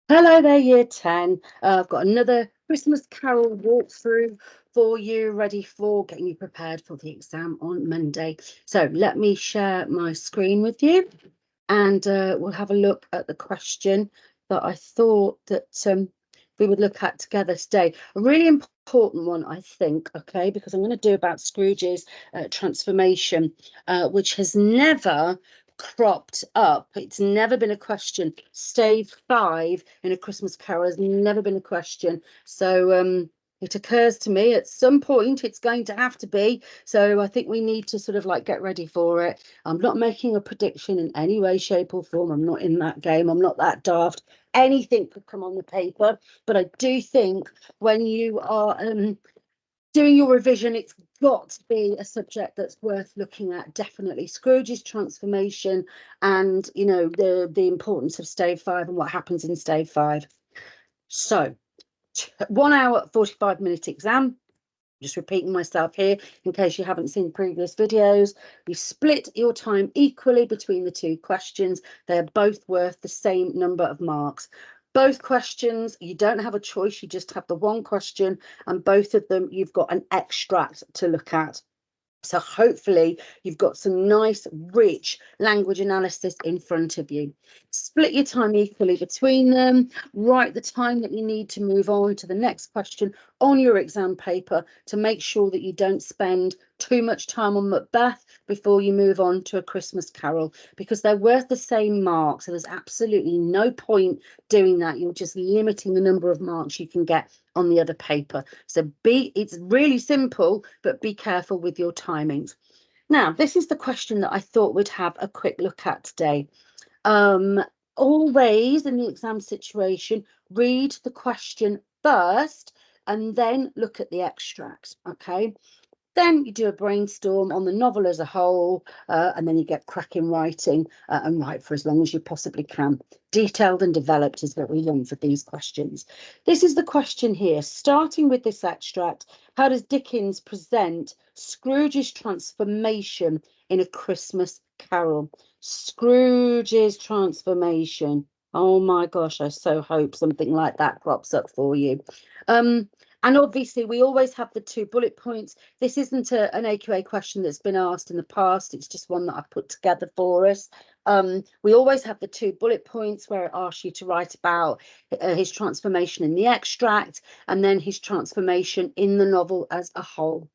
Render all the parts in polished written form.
Hello there, Year 10. I've got another Christmas Carol walkthrough for you, ready for getting you prepared for the exam on Monday. So let me share my screen with you, and we'll have a look at the question that I thought that we would look at together today. A really important one, I think, okay, because I'm going to do about Scrooge's transformation, which has never cropped up. It's never been a question. Stave 5 in A Christmas Carol has never been a question. So it occurs to me at some point it's going to have to be. So I think we need to sort of like get ready for it. I'm not making a prediction in any way, shape, or form. I'm not in that game. I'm not that daft. Anything could come on the paper. But I do think when you are doing your revision, it's got to be a subject that's worth looking at. Definitely Scrooge's transformation, and the importance of stave 5 and what happens in stave 5. So 1 hour 45-minute exam. Just repeating myself here in case you haven't seen previous videos. You split your time equally between the two questions. They're both worth the same number of marks. Both questions, you don't have a choice. You just have the one question, and both of them, you've got an extract to look at. So hopefully you've got some nice, rich language analysis in front of you. Split your time equally between them. Write the time that you need to move on to the next question on your exam paper to make sure that you don't spend too much time on Macbeth before you move on to A Christmas Carol, because they're worth the same marks. So there's absolutely no point doing that. You're just limiting the number of marks you can get on the other paper. So it's really simple, but be careful with your timings. Now, this is the question that I thought we'd have a quick look at today. Um, Always in the exam situation, read the question first and then look at the extract. Okay. Then you do a brainstorm on the novel as a whole, and then you get cracking writing and write for as long as you possibly can. Detailed and developed is what we want for these questions. This is the question here. Starting with this extract, how does Dickens present Scrooge's transformation in A Christmas Carol? Scrooge's transformation. Oh my gosh, I so hope something like that crops up for you. Um, and obviously, we always have the 2 bullet points. This isn't an AQA question that's been asked in the past. It's just one that I've put together for us. We always have the 2 bullet points where it asks you to write about his transformation in the extract and then his transformation in the novel as a whole.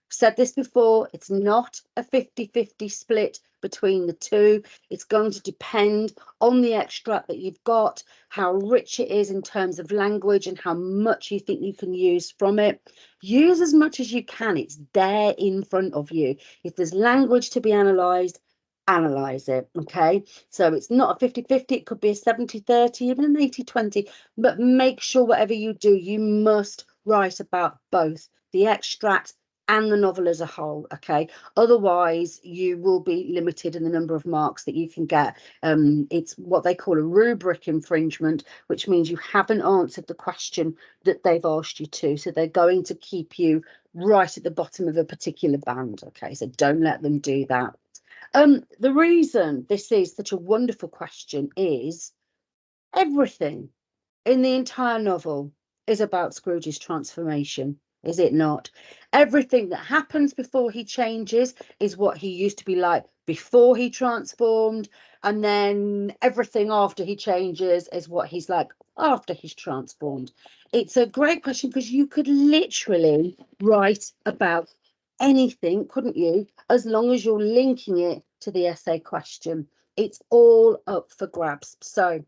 Said this before, it's not a 50-50 split between the two. It's going to depend on the extract that you've got, how rich it is in terms of language and how much you think you can use from it. Use as much as you can. It's there in front of you. If there's language to be analysed, analyze it. Okay, so it's not a 50-50. It could be a 70-30, even an 80-20, but make sure whatever you do, you must write about both the extract and the novel as a whole. Okay, otherwise you will be limited in the number of marks that you can get. It's what they call a rubric infringement, which means you haven't answered the question that they've asked you to, so they're going to keep you right at the bottom of a particular band. Okay, so don't let them do that. The reason this is such a wonderful question is everything in the entire novel is about Scrooge's transformation, is it not? Everything that happens before he changes is what he used to be like before he transformed, and then everything after he changes is what he's like after he's transformed. It's a great question because you could literally write about anything, couldn't you? As long as you're linking it to the essay question. It's all up for grabs. So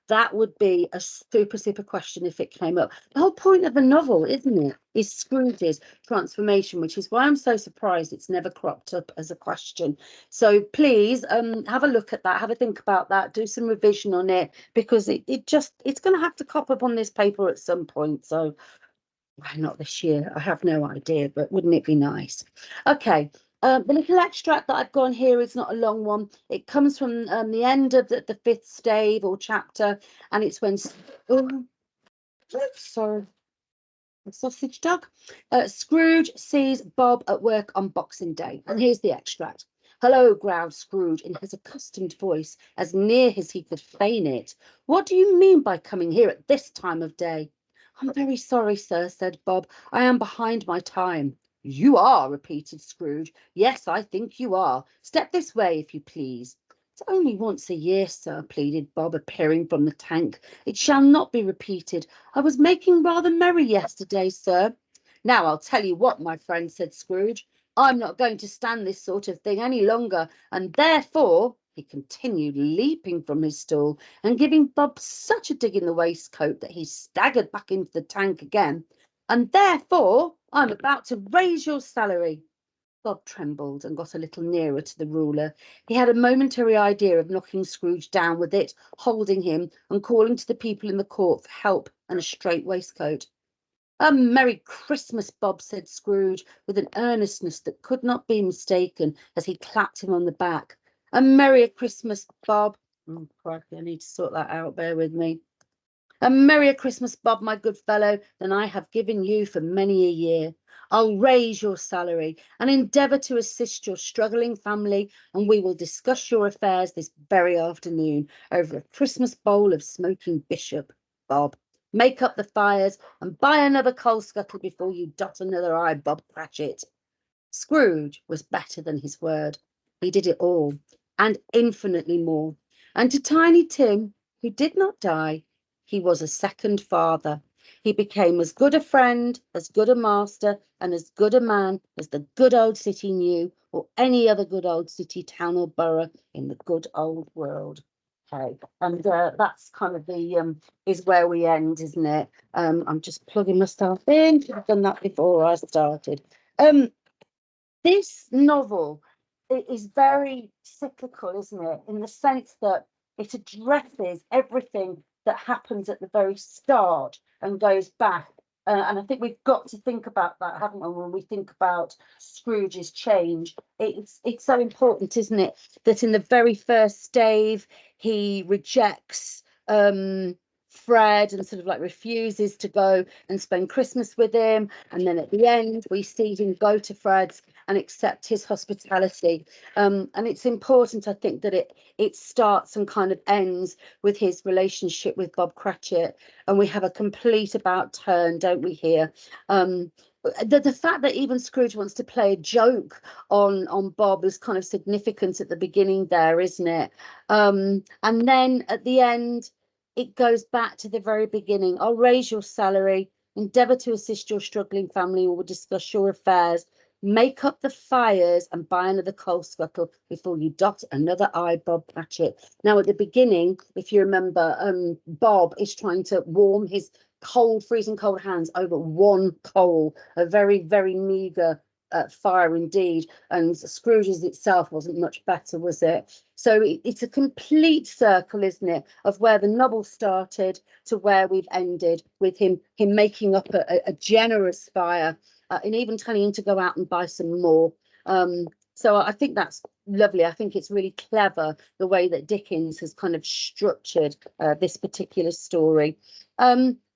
that would be a super, super question if it came up. The whole point of a novel, isn't it, is Scrooge's transformation, which is why I'm so surprised it's never cropped up as a question. So please have a look at that, have a think about that, do some revision on it, because it's going to have to crop up on this paper at some point. So why not this year? I have no idea, but wouldn't it be nice? Okay. The little extract that I've gone here is not a long one. It comes from the end of the 5th stave or chapter, and it's when oh, sorry, a sausage dog. Scrooge sees Bob at work on Boxing Day, and here's the extract. "Hello," growled Scrooge in his accustomed voice, as near as he could feign it. "What do you mean by coming here at this time of day?" "I'm very sorry, sir," said Bob. "I am behind my time." "You are," repeated Scrooge. "Yes, I think you are. Step this way, if you please." "It's only once a year, sir," pleaded Bob, appearing from the tank. "It shall not be repeated. I was making rather merry yesterday, sir." "Now, I'll tell you what, my friend," said Scrooge. "I'm not going to stand this sort of thing any longer, and therefore," he continued, leaping from his stool and giving Bob such a dig in the waistcoat that he staggered back into the tank again, "and therefore I'm about to raise your salary." Bob trembled and got a little nearer to the ruler. He had a momentary idea of knocking Scrooge down with it, holding him, and calling to the people in the court for help and a straight waistcoat. "A Merry Christmas, Bob," said Scrooge, with an earnestness that could not be mistaken, as he clapped him on the back. "A Merry Christmas, Bob." Oh, crikey, I need to sort that out. Bear with me. "A merrier Christmas, Bob, my good fellow, than I have given you for many a year. I'll raise your salary and endeavour to assist your struggling family, and we will discuss your affairs this very afternoon over a Christmas bowl of smoking bishop. Bob, make up the fires and buy another coal scuttle before you dot another I, Bob Cratchit." Scrooge was better than his word. He did it all, and infinitely more. And to Tiny Tim, who did not die, he was a second father. He became as good a friend, as good a master, and as good a man as the good old city knew, or any other good old city, town, or borough in the good old world. Okay, and that's kind of the is where we end, isn't it? I'm just plugging myself in. Should have done that before I started. This novel is very cyclical, isn't it? In the sense that it addresses everything that happens at the very start and goes back. And I think we've got to think about that, haven't we, when we think about Scrooge's change? It's so important, isn't it, that in the very first stave he rejects Fred and sort of like refuses to go and spend Christmas with him, and then at the end we see him go to Fred's and accept his hospitality. And it's important, I think, that it starts and kind of ends with his relationship with Bob Cratchit, and we have a complete about turn, don't we, here? The fact that even Scrooge wants to play a joke on Bob is kind of significant at the beginning there, isn't it? And then at the end, it goes back to the very beginning. "I'll raise your salary, endeavour to assist your struggling family, or we'll discuss your affairs. Make up the fires and buy another coal scuttle before you dot another I, Bob Cratchit." Now, at the beginning, if you remember, Bob is trying to warm his cold, freezing cold hands over one coal, a very, very meagre fire indeed. And Scrooge's itself wasn't much better, was it? So it's a complete circle, isn't it, of where the novel started to where we've ended, with him making up a generous fire, and even telling him to go out and buy some more. So I think that's lovely. I think it's really clever the way that Dickens has kind of structured this particular story.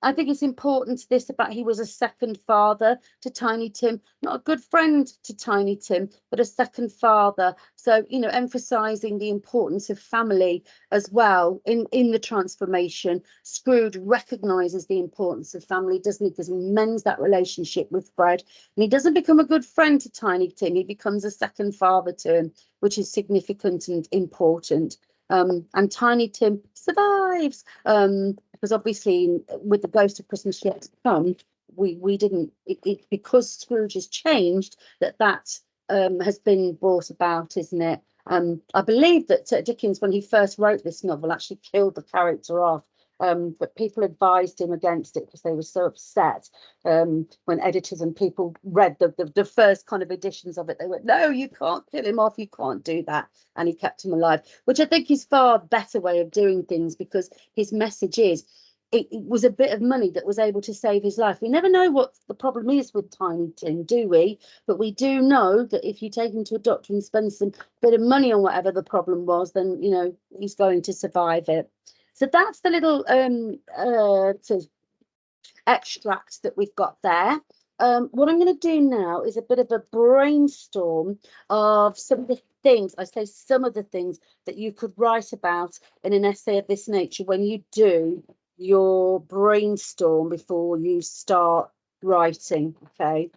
I think it's important this about he was a second father to Tiny Tim, not a good friend to Tiny Tim, but a second father. So, you know, emphasizing the importance of family as well in the transformation. Scrooge recognizes the importance of family, doesn't he? Because he mends that relationship with Fred, and he doesn't become a good friend to Tiny Tim. He becomes a second father to him, which is significant and important. And Tiny Tim survives, because obviously with the Ghost of Christmas Yet to Come, we didn't, because Scrooge has changed, that has been brought about, isn't it? I believe that Dickens, when he first wrote this novel, actually killed the character off. But people advised him against it because they were so upset when editors and people read the first kind of editions of it. They went, "No, you can't kill him off, you can't do that." And he kept him alive, which I think is far better way of doing things, because his message is it was a bit of money that was able to save his life. We never know what the problem is with Tiny Tim, do we? But we do know that if you take him to a doctor and spend some bit of money on whatever the problem was, then, you know, he's going to survive it. So that's the little sort of extract that we've got there. what I'm going to do now is a bit of a brainstorm of some of the things, I say some of the things that you could write about in an essay of this nature when you do your brainstorm before you start writing, okay?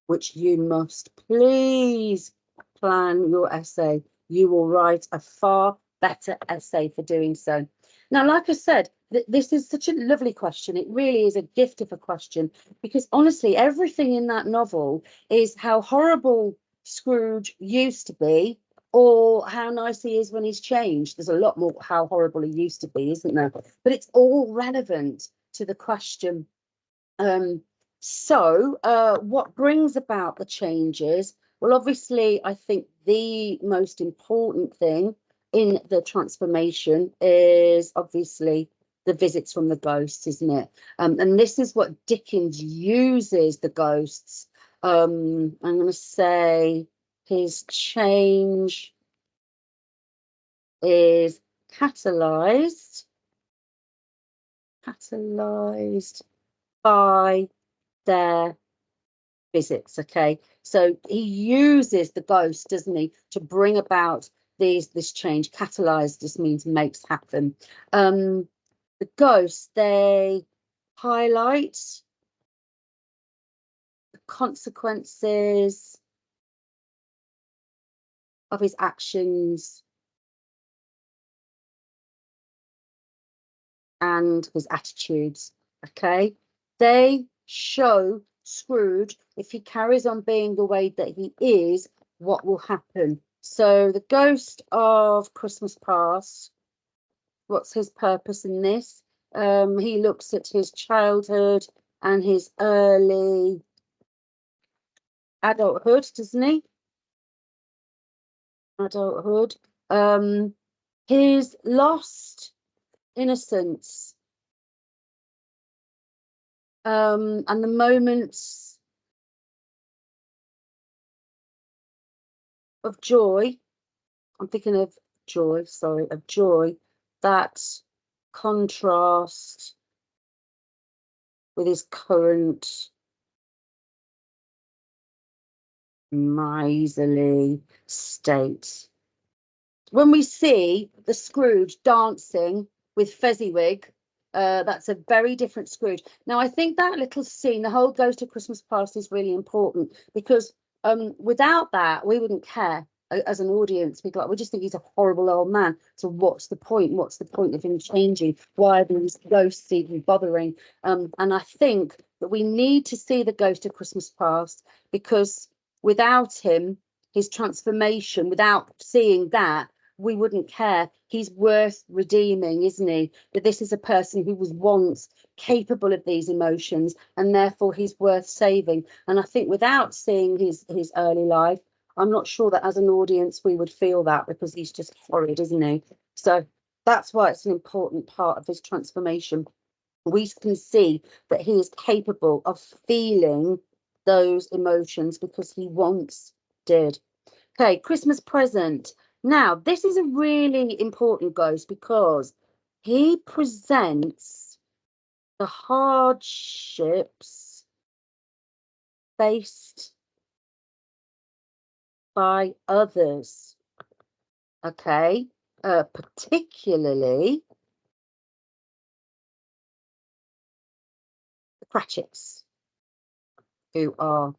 Which you must please plan your essay. You will write a far better essay for doing so. Now, like I said, this is such a lovely question. It really is a gift of a question, because honestly, everything in that novel is how horrible Scrooge used to be, or how nice he is when he's changed. There's a lot more how horrible he used to be, isn't there? But it's all relevant to the question. What brings about the changes? Well, obviously, I think the most important thing in the transformation is obviously the visits from the ghosts, isn't it? And this is what Dickens uses the ghosts. I'm going to say his change is catalyzed by their visits. Okay, so he uses the ghost, doesn't he, to bring about this change. Catalyze just means makes happen. The ghosts, they highlight the consequences of his actions and his attitudes. Okay, they show Scrooge, if he carries on being the way that he is, what will happen. So the ghost of Christmas past, what's his purpose in this? He looks at his childhood and his early adulthood, doesn't he? Adulthood. His lost innocence, and the moments of joy. I'm thinking of joy, sorry, of joy that contrast with his current miserly state. When we see the Scrooge dancing with Fezziwig, that's a very different Scrooge. Now, I think that little scene, the whole Ghost of Christmas Past, is really important, because without that, we wouldn't care as an audience. We'd like, we just think he's a horrible old man. So what's the point? What's the point of him changing? Why are these ghosts even bothering? And I think that we need to see the Ghost of Christmas Past, because without him, his transformation, without seeing that, we wouldn't care. He's worth redeeming, isn't he? But this is a person who was once capable of these emotions, and therefore he's worth saving. And I think without seeing his early life, I'm not sure that as an audience we would feel that, because he's just horrid, isn't he? So that's why it's an important part of his transformation. We can see that he is capable of feeling those emotions, because he once did. Okay, Christmas present. Now, this is a really important ghost, because he presents the hardships faced by others. Okay, particularly the Cratchits, who are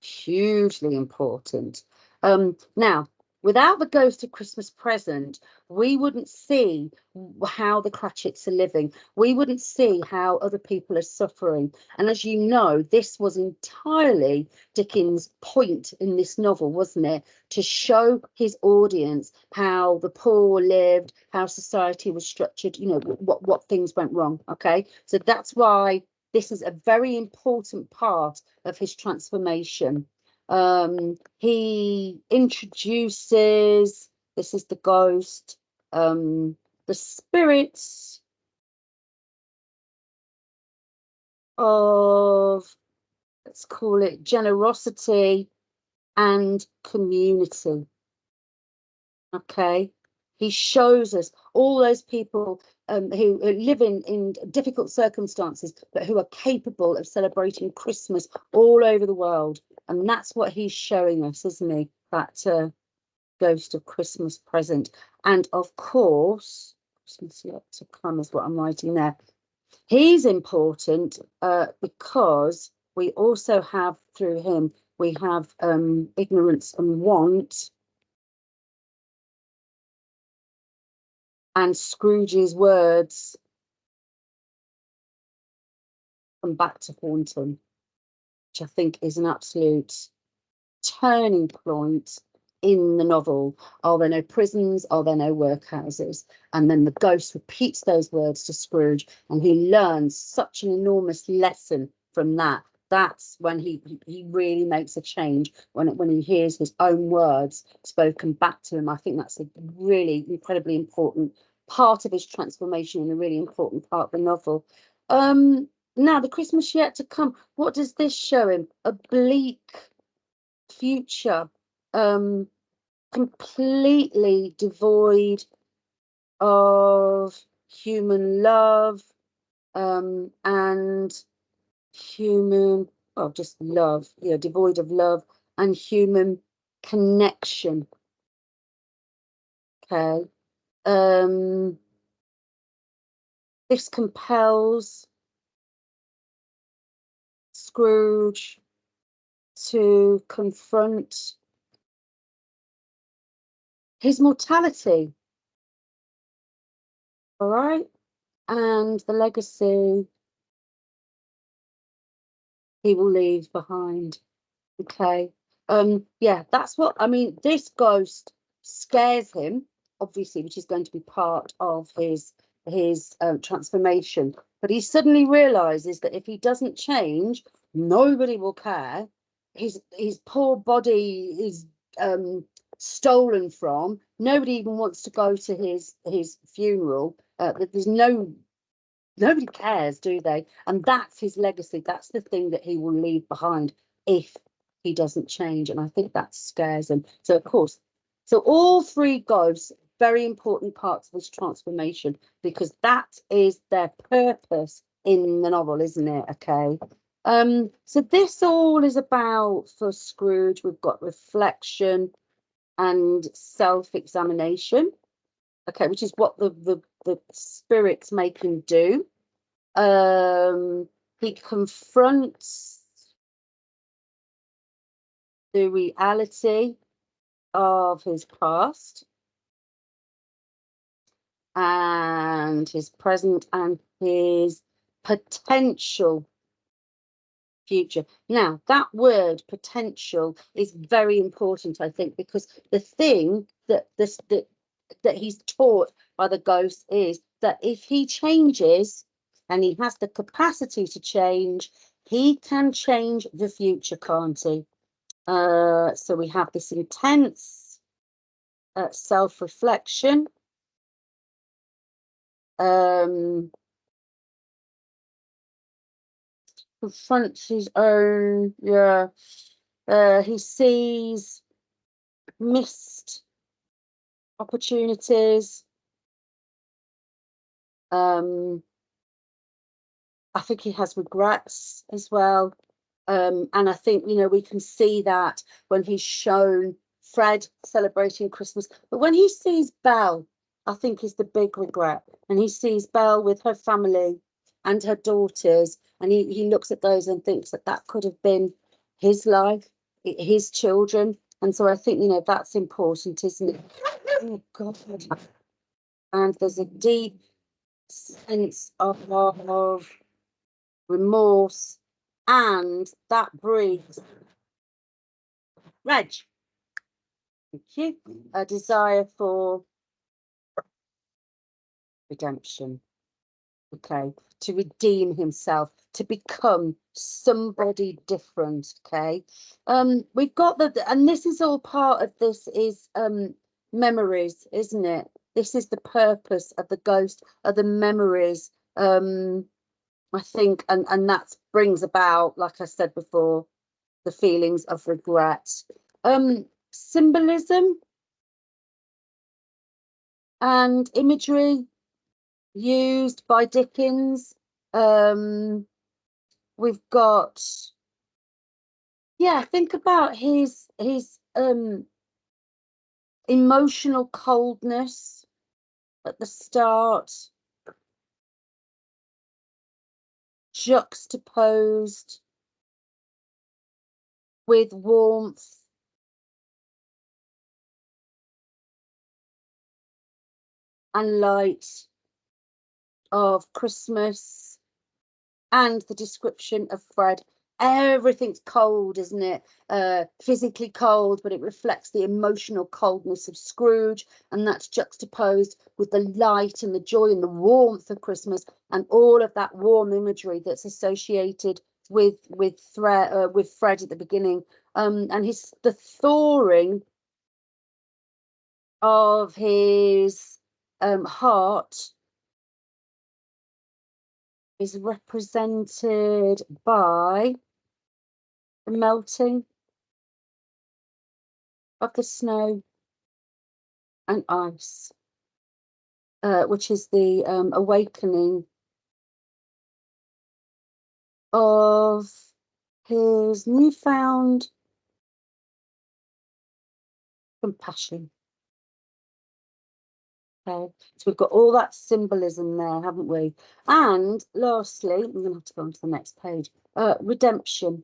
hugely important. Now, without the Ghost of Christmas Present, we wouldn't see how the Cratchits are living. We wouldn't see how other people are suffering. And as you know, this was entirely Dickens' point in this novel, wasn't it? To show his audience how the poor lived, how society was structured, you know, what things went wrong. Okay, so that's why this is a very important part of his transformation. He introduces, this is the ghost, the spirits of, let's call it generosity and community. Okay. He shows us all those people who live in difficult circumstances, but who are capable of celebrating Christmas all over the world. And that's what he's showing us, isn't he? That ghost of Christmas present. And of course, Christmas yet to come is what I'm writing there. He's important because we also have, through him, we have ignorance and want, and Scrooge's words come back to haunt him, which I think is an absolute turning point in the novel. Are there no prisons? Are there no workhouses? And then the ghost repeats those words to Scrooge, and he learns such an enormous lesson from that. That's when he really makes a change, when he hears his own words spoken back to him. I think that's a really incredibly important part of his transformation, and a really important part of the novel. Now, the Christmas yet to come, what does this show him? A bleak future, completely devoid of human love, and human, well, just love, yeah, devoid of love and human connection. Okay. This compels Scrooge to confront his mortality, all right, and the legacy he will leave behind. Okay. Yeah, that's what I mean. This ghost scares him, obviously, which is going to be part of his transformation. But he suddenly realizes that if he doesn't change, nobody will care. His poor body is stolen from. Nobody even wants to go to his funeral. There's nobody cares, do they? And that's his legacy. That's the thing that he will leave behind if he doesn't change. And I think that scares him. So, of course, so all three ghosts, very important parts of his transformation, because that is their purpose in the novel, isn't it? Okay. So this all is about, for Scrooge, we've got reflection and self-examination. Okay, which is what the spirits make him do. He confronts the reality of his past and his present and his potential future. Now, that word potential is very important, I think, because the thing that he's taught by the ghost is that if he changes, and he has the capacity to change, he can change the future, can't he? So we have this intense self-reflection. Confronts his own, yeah. He sees missed opportunities. I think he has regrets as well. And I think, we can see that when he's shown Fred celebrating Christmas. But when he sees Belle, I think is the big regret. And he sees Belle with her family and her daughters, and he looks at those and thinks that could have been his life, his children. And so I think, that's important, isn't it? Oh, God. And there's a deep sense of remorse, and that breeds, Reg, thank you, a desire for redemption. Okay, to redeem himself, to become somebody different. Okay, we've got and this is all part of this is memories, isn't it? This is the purpose of the ghost, of the memories. I think, and that brings about, like I said before, the feelings of regret. Symbolism. and imagery used by Dickens. We've got, yeah, think about his emotional coldness at the start, juxtaposed with warmth and light of Christmas, and the description of Fred. Everything's cold, isn't it? Physically cold, but it reflects the emotional coldness of Scrooge, and that's juxtaposed with the light and the joy and the warmth of Christmas, and all of that warm imagery that's associated with Fred at the beginning, and the thawing of his heart is represented by the melting of the snow and ice, which is the awakening of his newfound compassion. Okay, so we've got all that symbolism there, haven't we? And lastly, I'm going to have to go on to the next page. Redemption.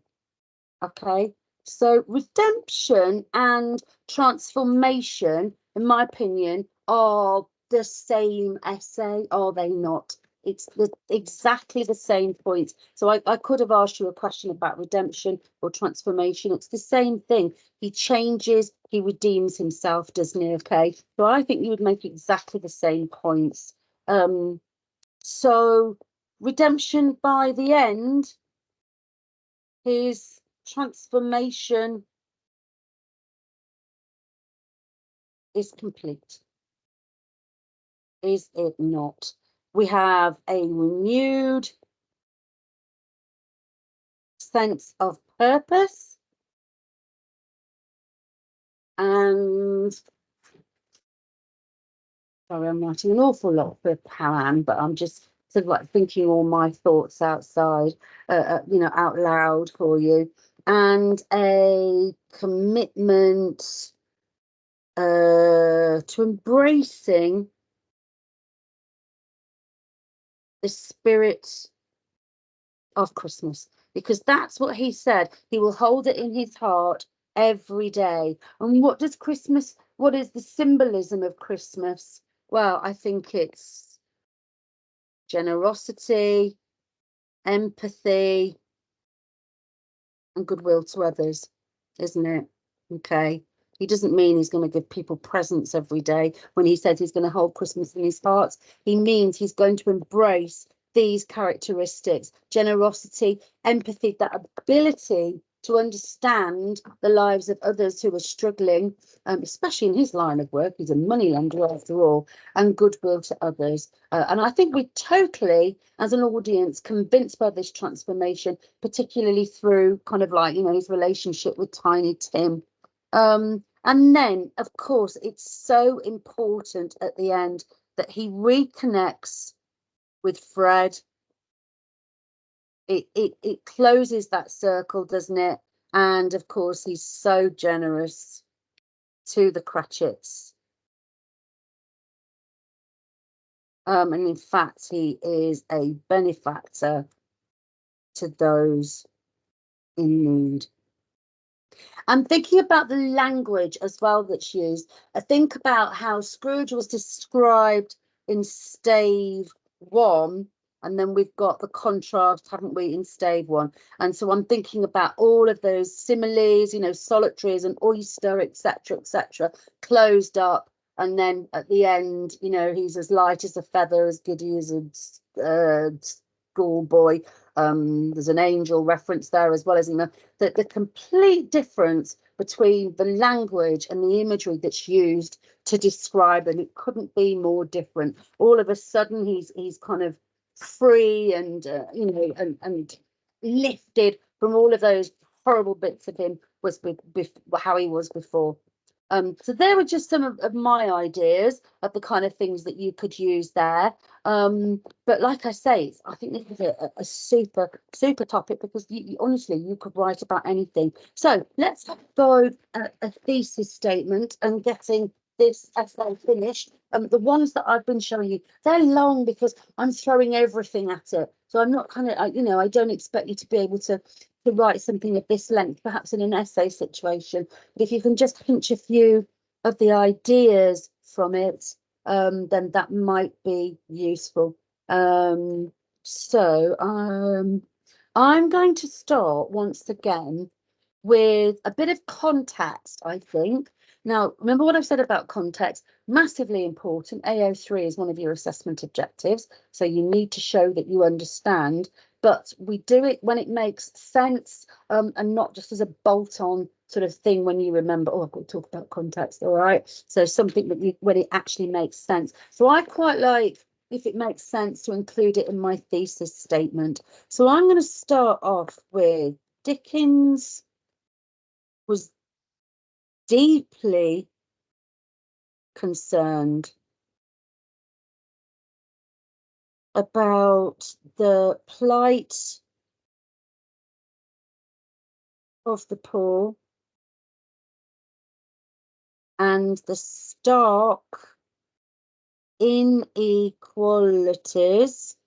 Okay, so redemption and transformation, in my opinion, are the same essay, are they not? It's exactly the same point. So I could have asked you a question about redemption or transformation. It's the same thing. He changes, he redeems himself, doesn't he? Okay, so I think you would make exactly the same points. So redemption by the end, his transformation is complete, is it not? We have a renewed sense of purpose, and sorry, I'm writing an awful lot for Pam, but I'm just sort of like thinking all my thoughts outside, out loud for you, and a commitment to embracing the spirit of Christmas, because that's what he said. He will hold it in his heart every day. And what is the symbolism of Christmas? Well, I think it's generosity, empathy, and goodwill to others, isn't it? Okay. He doesn't mean he's going to give people presents every day. When he says he's going to hold Christmas in his heart, he means he's going to embrace these characteristics: generosity, empathy, that ability to understand the lives of others who are struggling, especially in his line of work. He's a moneylender after all, and goodwill to others. And I think we're totally, as an audience, convinced by this transformation, particularly through kind of like, his relationship with Tiny Tim. And then, of course, it's so important at the end that he reconnects with Fred. It closes that circle, doesn't it? And of course, he's so generous to the Cratchits. And in fact, he is a benefactor to those in need. I'm thinking about the language as well that's used. I think about how Scrooge was described in stave 1, and then we've got the contrast, haven't we, in stave 1. And so I'm thinking about all of those similes, solitary as an oyster, etc., closed up. And then at the end, he's as light as a feather, as giddy as a schoolboy. There's an angel reference there as well, isn't there? That the complete difference between the language and the imagery that's used to describe them, it couldn't be more different. All of a sudden, he's kind of free and and lifted from all of those horrible bits of him was how he was before. So there were just some of my ideas of the kind of things that you could use there. But like I say, I think this is a super, super topic because honestly, you could write about anything. So let's go a thesis statement and getting this essay finished. The ones that I've been showing you, they're long because I'm throwing everything at it. So I'm not kind of, I don't expect you to be able to write something of this length, perhaps in an essay situation. But if you can just pinch a few of the ideas from it, then that might be useful. So I'm going to start once again with a bit of context, I think. Now, remember what I've said about context, massively important. AO3 is one of your assessment objectives, so you need to show that you understand, but we do it when it makes sense, and not just as a bolt-on sort of thing when you remember, oh, I've got to talk about context, all right? So something that when it actually makes sense. So I quite like, if it makes sense, to include it in my thesis statement. So I'm going to start off with Dickens was deeply concerned about the plight of the poor and the stark inequalities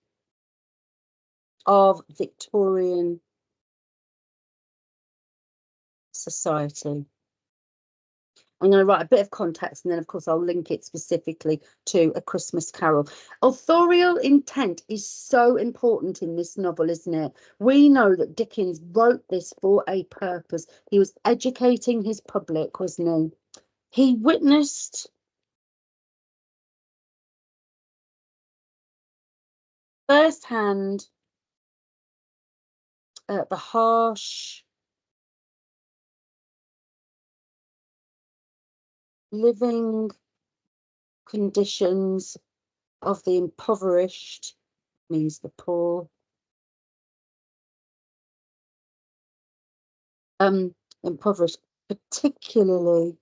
of Victorian society. I'm going to write a bit of context and then, of course, I'll link it specifically to A Christmas Carol. Authorial intent is so important in this novel, isn't it? We know that Dickens wrote this for a purpose. He was educating his public, wasn't he? He witnessed firsthand the harsh living conditions of the impoverished, means the poor, impoverished, particularly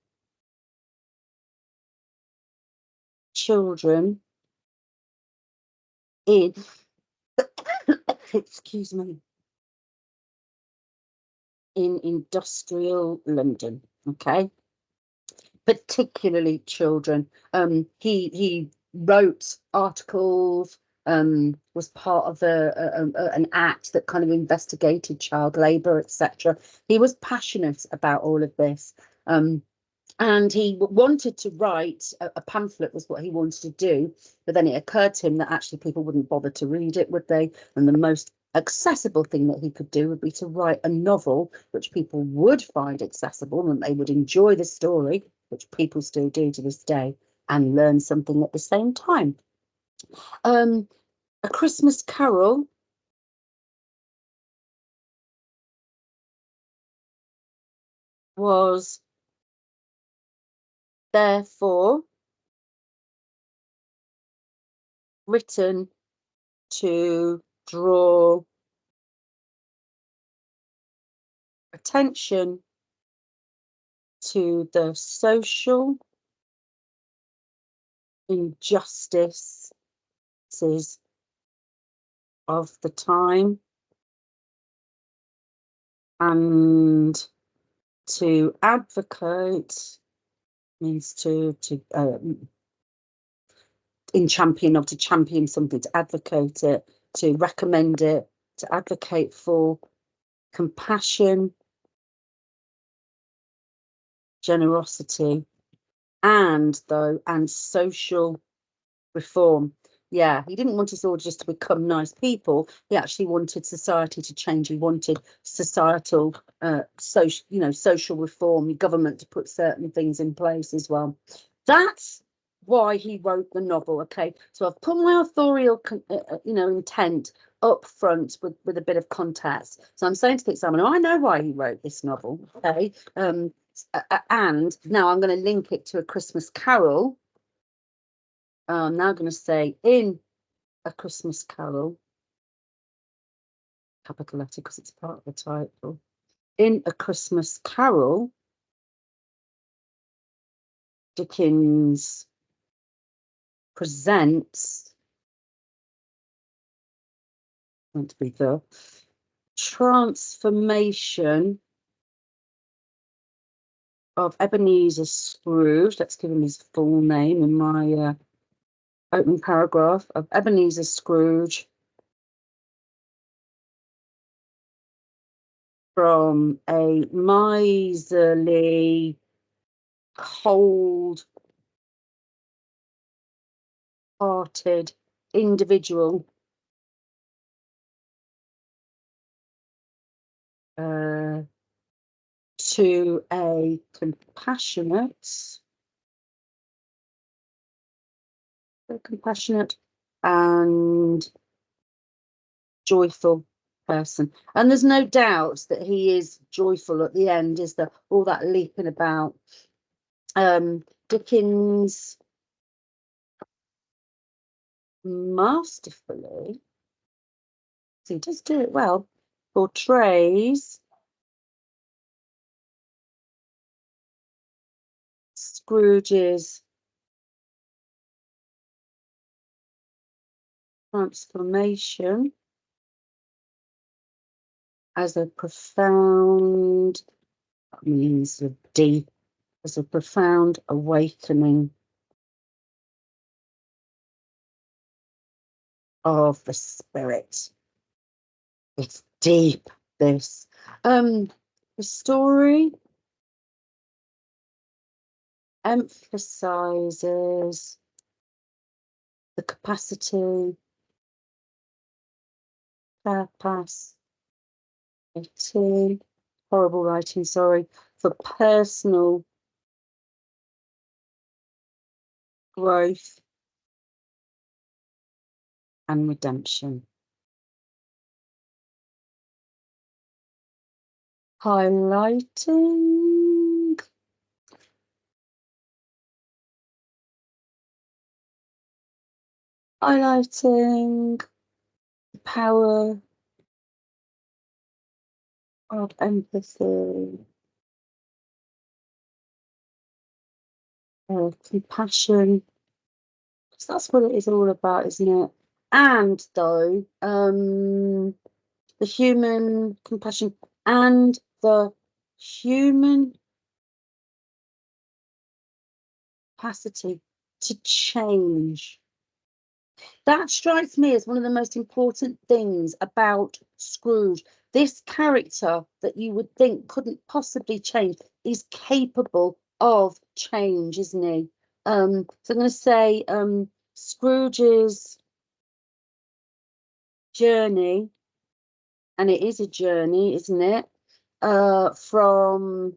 children in, excuse me, in industrial London. Okay, particularly children. He wrote articles. Was part of an act that kind of investigated child labour, etc. He was passionate about all of this. And he wanted to write a pamphlet, was what he wanted to do, but then it occurred to him that actually people wouldn't bother to read it, would they? And the most accessible thing that he could do would be to write a novel which people would find accessible and they would enjoy the story, which people still do to this day, and learn something at the same time. A Christmas Carol was therefore written to draw attention to the social injustices of the time and to advocate, means to in champion, or to champion something, to advocate it, to recommend it, to advocate for compassion, generosity, and social reform. Yeah, he didn't want us all just to become nice people. He actually wanted society to change. He wanted societal, social reform, government to put certain things in place as well. That's why he wrote the novel. Okay, so I've put my authorial, intent up front with a bit of context. So I'm saying to the examiner, I know why he wrote this novel. Okay, and now I'm going to link it to A Christmas Carol. I'm now going to say in A Christmas Carol, capital letter because it's part of the title. In A Christmas Carol, Dickens presents, meant to be the transformation of Ebenezer Scrooge. Let's give him his full name in my opening paragraph. Of Ebenezer Scrooge from a miserly, cold-hearted individual to a compassionate and joyful person. And there's no doubt that he is joyful at the end, is there? All that leaping about. Dickens masterfully, so he does do it well, portrays Scrooge's transformation as a profound, that means deep, as a profound awakening of the spirit. It's deep, this. The story emphasizes the capacity, horrible writing, sorry, for personal growth and redemption. Highlighting the power of empathy, compassion, because that's what it is all about, isn't it? And though, the human compassion and the human capacity to change. That strikes me as one of the most important things about Scrooge. This character that you would think couldn't possibly change is capable of change, isn't he? So I'm going to say Scrooge's journey, and it is a journey, isn't it? From,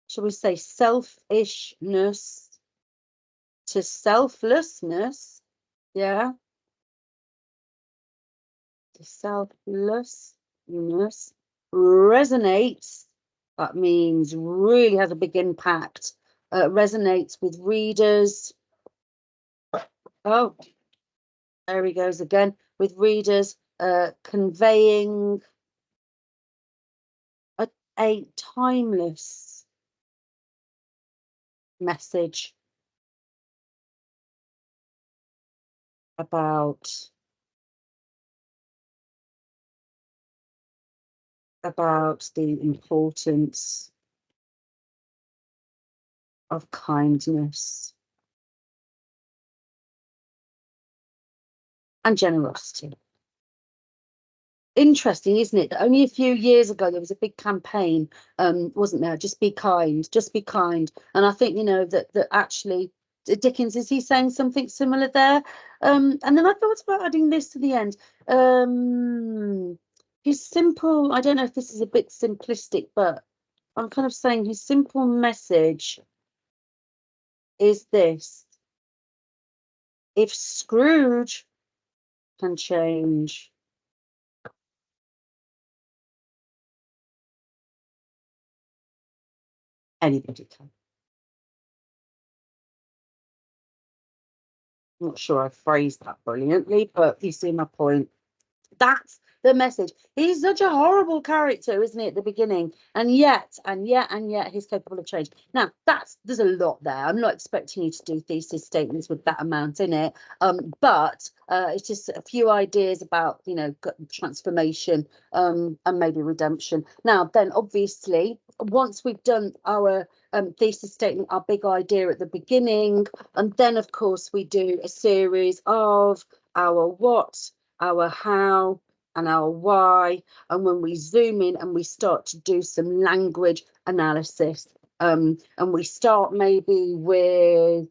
shall we say, selfishness to selflessness, yeah, to selflessness, resonates, that means really has a big impact, resonates with readers. Oh, there he goes again, with readers, conveying a timeless message about the importance of kindness and generosity. Interesting, isn't it? That only a few years ago there was a big campaign, wasn't there? Just be kind, just be kind. And I think, you know, that actually Dickens, is he saying something similar there? And then I thought about adding this to the end. His simple, I don't know if this is a bit simplistic, but I'm kind of saying his simple message is this: if Scrooge can change, anybody can. I'm not sure I phrased that brilliantly, but you see my point. That's the message. He's such a horrible character, isn't he, at the beginning? And yet, he's capable of change. Now, there's a lot there. I'm not expecting you to do thesis statements with that amount in it. But it's just a few ideas about, transformation, and maybe redemption. Now, then, obviously, once we've done our thesis statement, our big idea at the beginning, and then, of course, we do a series of our what, our how, and our why. And when we zoom in and we start to do some language analysis, and we start maybe with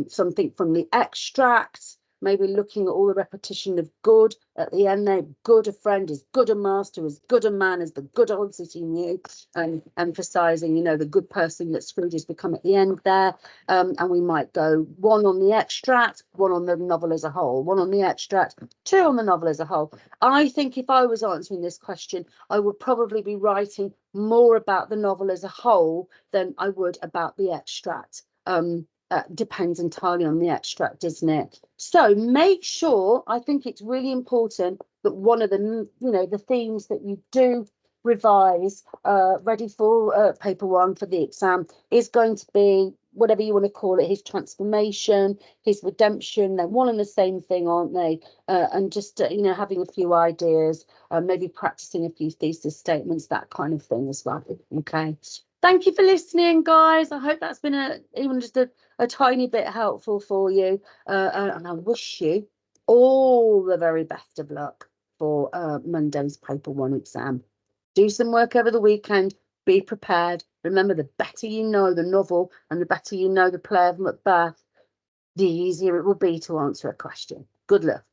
something from the extracts, maybe looking at all the repetition of good at the end there. Good a friend is good a master, as good a man as the good old city knew, and emphasizing, the good person that Scrooge has become at the end there. And we might go one on the extract, one on the novel as a whole, one on the extract, two on the novel as a whole. I think if I was answering this question, I would probably be writing more about the novel as a whole than I would about the extract. Depends entirely on the extract, isn't it? So make sure, I think it's really important that one of the, the themes that you do revise, ready for paper one for the exam, is going to be, whatever you want to call it, his transformation, his redemption. They're one and the same thing, aren't they? And just, having a few ideas, maybe practicing a few thesis statements, that kind of thing as well. Okay. Thank you for listening, guys. I hope that's been even just a tiny bit helpful for you. And I wish you all the very best of luck for Monday's paper one exam. Do some work over the weekend. Be prepared. Remember, the better you know the novel and the better you know the play of Macbeth, the easier it will be to answer a question. Good luck.